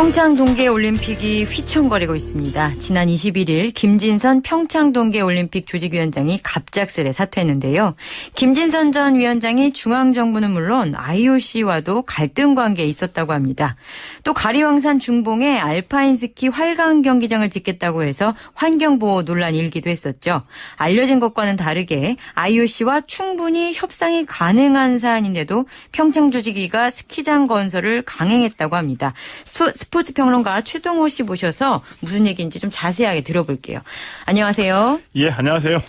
평창 동계올림픽이 휘청거리고 있습니다. 지난 21일 김진선 평창 동계올림픽 조직위원장이 갑작스레 사퇴했는데요. 김진선 전 위원장이 중앙정부는 물론 IOC와도 갈등 관계에 있었다고 합니다. 또 가리왕산 중봉에 알파인 스키 활강 경기장을 짓겠다고 해서 환경보호 논란이 일기도 했었죠. 알려진 것과는 다르게 IOC와 충분히 협상이 가능한 사안인데도 평창 조직위가 스키장 건설을 강행했다고 합니다. 스포츠 평론가 최동호 씨 모셔서 무슨 얘기인지 좀 자세하게 들어볼게요. 안녕하세요. 예, 안녕하세요.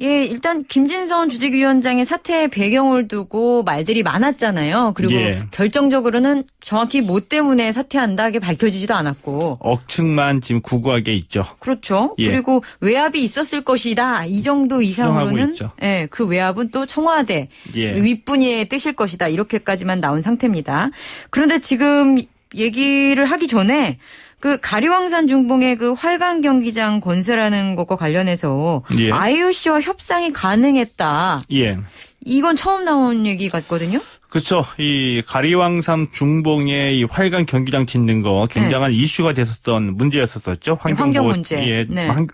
예, 일단 김진선 조직위원장의 사퇴 배경을 두고 말들이 많았잖아요. 그리고 결정적으로는 정확히 뭐 때문에 사퇴한다 이게 밝혀지지도 않았고. 억측만 지금 구구하게 있죠. 그렇죠. 예. 그리고 외압이 있었을 것이다. 이 정도 이상으로는 예, 그 외압은 또 청와대 윗분의 뜻일 것이다. 이렇게까지만 나온 상태입니다. 그런데 지금 얘기를 하기 전에 그 가리왕산 중봉의 그 활강 경기장 건설하는 것과 관련해서 IOC와 협상이 가능했다. 예. 이건 처음 나온 얘기 같거든요. 그렇죠. 이 가리왕산 중봉에 이 활강 경기장 짓는 거 굉장한 이슈가 됐었던 문제였었죠. 환경 문제. 예,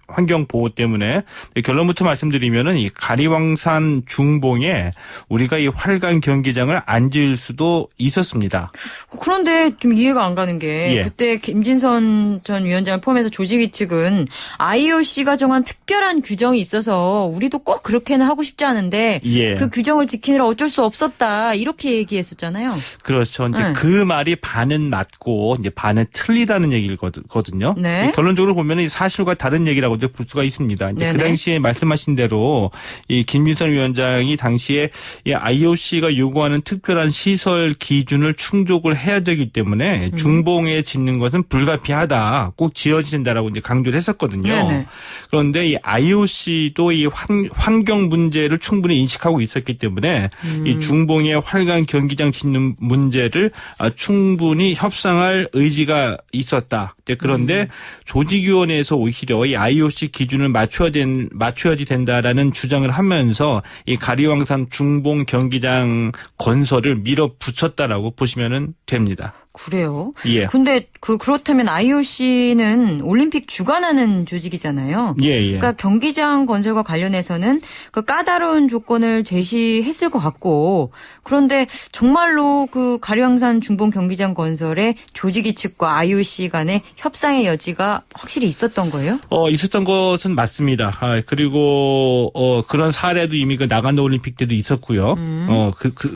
환경 보호 때문에. 결론부터 말씀드리면은 이 가리왕산 중봉에 우리가 이 활강 경기장을 안 지을 수도 있었습니다. 그런데 좀 이해가 안 가는 게 그때 김진선 전 위원장을 포함해서 조직위 측은 IOC가 정한 특별한 규정이 있어서 우리도 꼭 그렇게는 하고 싶지 않은데 그 규정을 지키느라 어쩔 수 없었다. 이렇게 얘기했었잖아요. 그렇죠. 이제 그 말이 반은 맞고 이제 반은 틀리다는 얘기거든요. 결론적으로 보면 이 사실과 다른 얘기라고 볼 수가 있습니다. 이제 그 당시에 말씀하신 대로 이 김진선 위원장이 당시에 이 IOC가 요구하는 특별한 시설 기준을 충족을 해야 되기 때문에 중봉에 짓는 것은 불가피하다. 꼭 지어야 된다라고 이제 강조를 했었거든요. 그런데 이 IOC도 이 환경 문제를 충분히 인식하고 있었기 때문에 이 중봉에 활강 경기장 짓는 문제를 충분히 협상할 의지가 있었다. 그런데 조직위원회에서 오히려 이 IOC 기준을 맞춰야지 된다라는 주장을 하면서 이 가리왕산 중봉 경기장 건설을 밀어붙였다라고 보시면 됩니다. 그래요? 근데 그렇다면 IOC는 올림픽 주관하는 조직이잖아요. 그러니까 경기장 건설과 관련해서는 그 까다로운 조건을 제시했을 것 같고 그런데 정말로 그 가리왕산 중봉 경기장 건설에 조직위 측과 IOC 간의 협상의 여지가 확실히 있었던 거예요? 있었던 것은 맞습니다. 그리고 그런 사례도 이미 그 나간다 올림픽 때도 있었고요.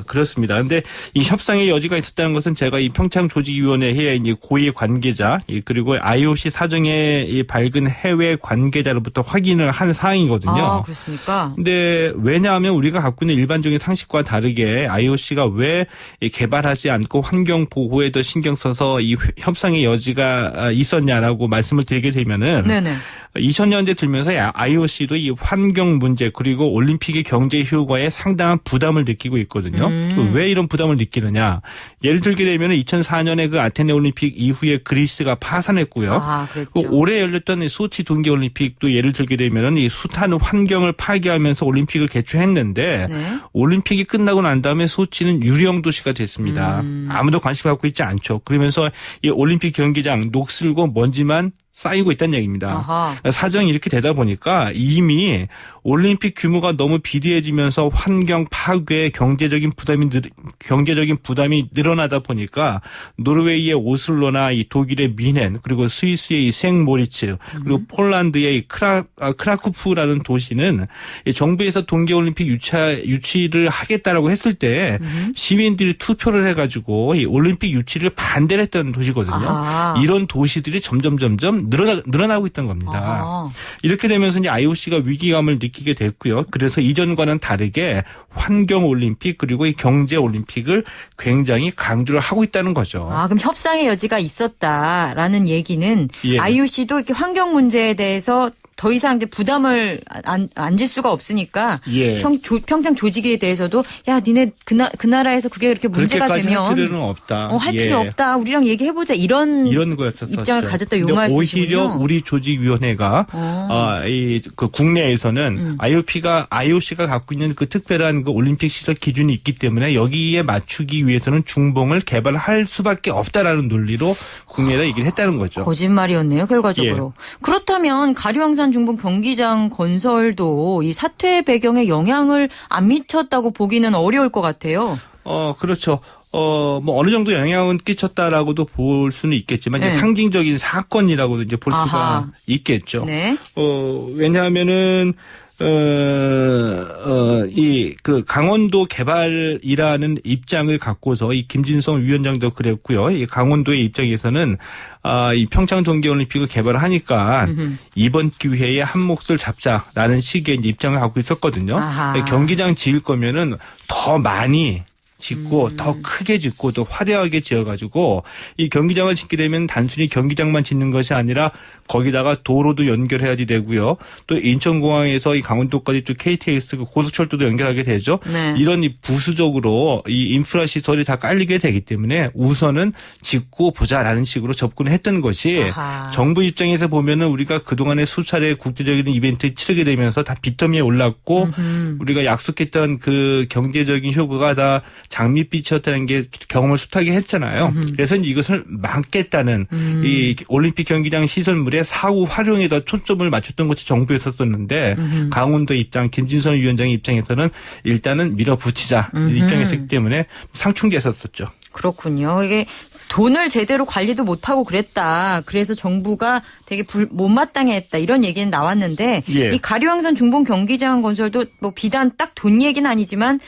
그렇습니다. 그런데 이 협상의 여지가 있었다는 것은 제가 이 평창 조직위원회의 이제 고위 관계자 그리고 IOC 사정에 밝은 해외 관계자로부터 확인을 한 사항이거든요. 아, 그렇습니까? 근데 왜냐하면 우리가 갖고 있는 일반적인 상식과 다르게 IOC가 왜 개발하지 않고 환경 보호에 더 신경 써서 이 협상의 여지가 있었냐라고 말씀을 드리게 되면은 2000년대 들면서 IOC도 이 환경 문제 그리고 올림픽의 경제 효과에 상당한 부담을 느끼고 있거든요. 왜 이런 부담을 느끼느냐? 예를 들게 되면 2004년에 그 아테네 올림픽 이후에 그리스가 파산했고요. 올해 열렸던 소치 동계올림픽도 예를 들게 되면 이 숱한 환경을 파괴하면서 올림픽을 개최했는데 올림픽이 끝나고 난 다음에 소치는 유령 도시가 됐습니다. 아무도 관심 갖고 있지 않죠. 그러면서 이 올림픽 경기장 녹슬고 먼지만 쌓이고 있다는 얘기입니다. 사정이 이렇게 되다 보니까 이미 올림픽 규모가 너무 비대해지면서 환경 파괴, 경제적인 부담이 늘어나다 보니까 노르웨이의 오슬로나 이 독일의 뮌헨 그리고 스위스의 이 생모리츠 그리고 폴란드의 이 크라쿠프라는 도시는 정부에서 동계올림픽 유치를 하겠다라고 했을 때 시민들이 투표를 해가지고 이 올림픽 유치를 반대를 했던 도시거든요. 이런 도시들이 점점 늘어나고 있던 겁니다. 이렇게 되면서 이제 IOC가 위기감을 느끼게 됐고요. 그래서 이전과는 다르게 환경 올림픽 그리고 이 경제 올림픽을 굉장히 강조를 하고 있다는 거죠. 그럼 협상의 여지가 있었다라는 얘기는 IOC도 이렇게 환경 문제에 대해서 더 이상 이제 부담을 안질 수가 없으니까 예. 평창 조직에 대해서도 야 니네 그 나라에서 그게 그렇게 문제가 그렇게까지 되면 할 필요는 없다. 할 예. 필요 없다. 우리랑 얘기해보자. 이런 거였었죠. 입장을 가졌다. 요 말씀이시군요. 오히려 우리 조직위원회가 그 국내에서는 IOC가 갖고 있는 그 특별한 그 올림픽 시설 기준이 있기 때문에 여기에 맞추기 위해서는 중봉을 개발할 수밖에 없다라는 논리로 국내에다 얘기를 했다는 거죠. 거짓말이었네요, 결과적으로. 예. 그렇다면 가류황산 중봉 경기장 건설도 이 사퇴 배경에 영향을 안 미쳤다고 보기는 어려울 것 같아요. 그렇죠. 뭐 어느 정도 영향은 끼쳤다라고도 볼 수는 있겠지만 네. 이제 상징적인 사건이라고도 이제 볼 수가 있겠죠. 네. 왜냐하면은 그 강원도 개발이라는 입장을 갖고서 이 김진성 위원장도 그랬고요. 이 강원도의 입장에서는 이 평창 동계올림픽을 개발하니까 이번 기회에 한 몫을 잡자라는 식의 입장을 갖고 있었거든요. 경기장 지을 거면은 더 많이 짓고 더 크게 짓고 더 화려하게 지어가지고 이 경기장을 짓게 되면 단순히 경기장만 짓는 것이 아니라 거기다가 도로도 연결해야지 되고요. 또 인천공항에서 이 강원도까지 또 KTX 고속철도도 연결하게 되죠. 네. 이런 부수적으로 이 인프라 시설이 다 깔리게 되기 때문에 우선은 짓고 보자라는 식으로 접근을 했던 것이 정부 입장에서 보면은 우리가 그동안에 수차례 국제적인 이벤트 치르게 되면서 다 빚더미에 올랐고 우리가 약속했던 그 경제적인 효과가 다 장밋빛이었다는 게 경험을 숱하게 했잖아요. 그래서 이것을 막겠다는 이 올림픽 경기장 시설물의 사후 활용에다 초점을 맞췄던 것이 정부였었는데 강원도 입장, 김진선 위원장의 입장에서는 일단은 밀어붙이자 입장이었기 때문에 상충됐었죠. 그렇군요. 이게 돈을 제대로 관리도 못하고 그랬다. 그래서 정부가 되게 못마땅해 했다. 이런 얘기는 나왔는데 예. 이 가류황산 중봉 경기장 건설도 뭐 비단 딱 돈 얘기는 아니지만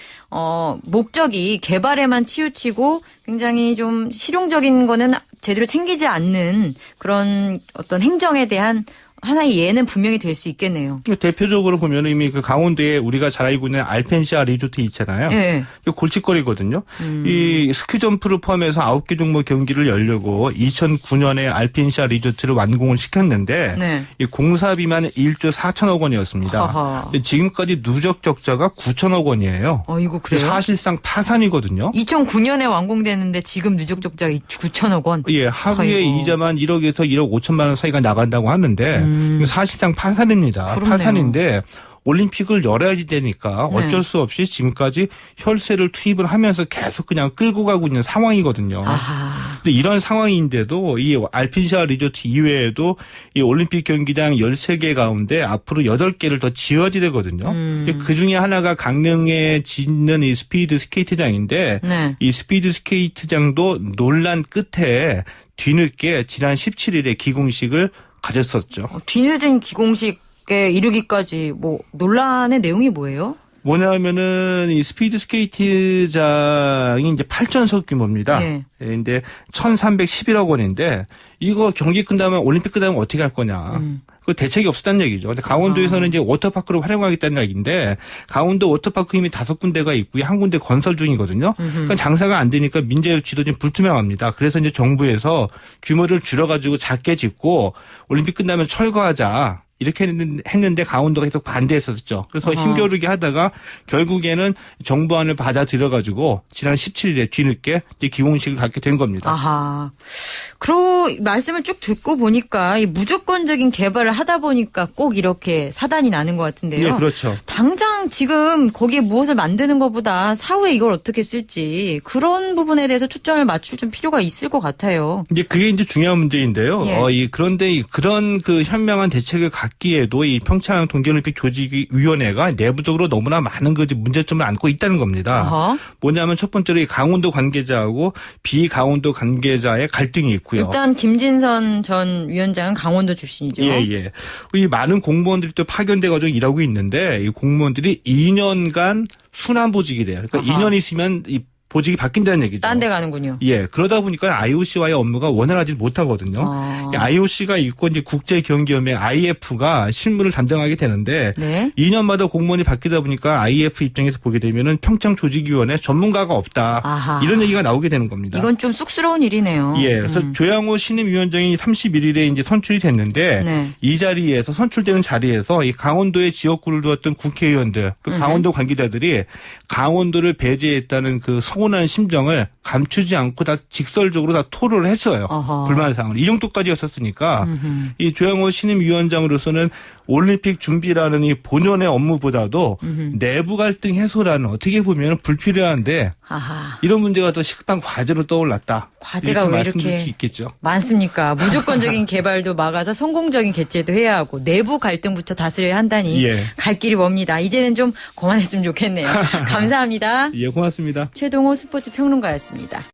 목적이 개발에만 치우치고 굉장히 좀 실용적인 거는 제대로 챙기지 않는 그런 어떤 행정에 대한 하나의 예는 분명히 될 수 있겠네요. 대표적으로 보면 이미 그 강원도에 우리가 잘 알고 있는 알펜시아 리조트 있잖아요. 네. 골칫거리거든요. 이 스키 점프를 포함해서 9개 종목 경기를 열려고 2009년에 알펜시아 리조트를 완공을 시켰는데 네. 이 공사비만 1조 4천억 원이었습니다. 지금까지 누적 적자가 9천억 원이에요. 이거 그래요? 사실상 파산이거든요. 2009년에 완공됐는데 지금 누적 적자가 9천억 원. 예, 하루에 이자만 1억에서 1억 5천만 원 사이가 나간다고 하는데 사실상 파산입니다. 그렇네요. 파산인데 올림픽을 열어야지 되니까 어쩔 수 없이 지금까지 혈세를 투입을 하면서 계속 그냥 끌고 가고 있는 상황이거든요. 근데 이런 상황인데도 이 알펜시아 리조트 이외에도 이 올림픽 경기장 13개 가운데 앞으로 8개를 더 지어야 되거든요. 그 중에 하나가 강릉에 짓는 이 스피드 스케이트장인데 네. 이 스피드 스케이트장도 논란 끝에 뒤늦게 지난 17일에 기공식을 가졌었죠. 뒤늦은 기공식에 이르기까지 뭐 논란의 내용이 뭐예요? 뭐냐면은 이 스피드 스케이트장이 이제 8전석 규모입니다. 네. 근데 1,311억 원인데 이거 경기 끝나면 올림픽 끝나면 어떻게 할 거냐. 그 대책이 없었다는 얘기죠. 근데 강원도에서는 이제 워터파크로 활용하겠다는 얘기인데 강원도 워터파크 이미 5군데가 있고요. 한 군데 건설 중이거든요. 그러니까 장사가 안 되니까 민재 유치도 좀 불투명합니다. 그래서 이제 정부에서 규모를 줄여가지고 작게 짓고 올림픽 끝나면 철거하자. 이렇게 했는데 강원도가 계속 반대했었죠. 그래서 힘겨루게 하다가 결국에는 정부안을 받아들여가지고 지난 17일에 뒤늦게 이제 기공식을 갖게 된 겁니다. 그리고 말씀을 쭉 듣고 보니까 이 무조건적인 개발을 하다 보니까 꼭 이렇게 사단이 나는 것 같은데요. 네, 그렇죠. 당장 지금 거기에 무엇을 만드는 것보다 사후에 이걸 어떻게 쓸지 그런 부분에 대해서 초점을 맞출 좀 필요가 있을 것 같아요. 이제 그게 이제 중요한 문제인데요. 예. 그런데 그런 그 현명한 대책을 갖기에도 이 평창 동계올림픽 조직위원회가 내부적으로 너무나 많은 그 문제점을 안고 있다는 겁니다. 뭐냐면 첫 번째로 이 강원도 관계자하고 비강원도 관계자의 갈등이 있고요. 일단 김진선 전 위원장은 강원도 출신이죠. 예. 이 많은 공무원들이 또 파견돼가지고 일하고 있는데 이 공무원들이 2년간 순환보직이 돼요. 그러니까 2년 있으면 이 보직이 바뀐다는 얘기죠. 딴 데 가는군요. 예, 그러다 보니까 IOC와의 업무가 원활하지 못하거든요. IOC가 있고 이제 국제경기연맹 IF가 실무를 담당하게 되는데 네. 2년마다 공무원이 바뀌다 보니까 IF 입장에서 보게 되면은 평창 조직위원회 전문가가 없다. 아하. 이런 얘기가 나오게 되는 겁니다. 이건 좀 쑥스러운 일이네요. 예, 그래서 조양호 신임위원장이 31일에 이제 선출이 됐는데 네. 이 자리에서 선출되는 자리에서 이 강원도의 지역구를 두었던 국회의원들, 그 강원도 관계자들이 강원도를 배제했다는 그 서운한 심정을 감추지 않고 다 직설적으로 다 토로를 했어요. 어허. 불만 사항을 이 정도까지였었으니까 이 조양호 신임위원장으로서는 올림픽 준비라는 이 본연의 업무보다도 내부 갈등 해소라는 어떻게 보면 불필요한데 아하. 이런 문제가 더 식당 과제로 떠올랐다. 과제가 왜 말씀드릴 이렇게 수 있겠죠. 많습니까? 무조건적인 개발도 막아서 성공적인 개최도 해야 하고 내부 갈등부터 다스려야 한다니 예. 갈 길이 멉니다. 이제는 좀 그만했으면 좋겠네요. 감사합니다. 예, 고맙습니다. 최동호 스포츠 평론가였습니다.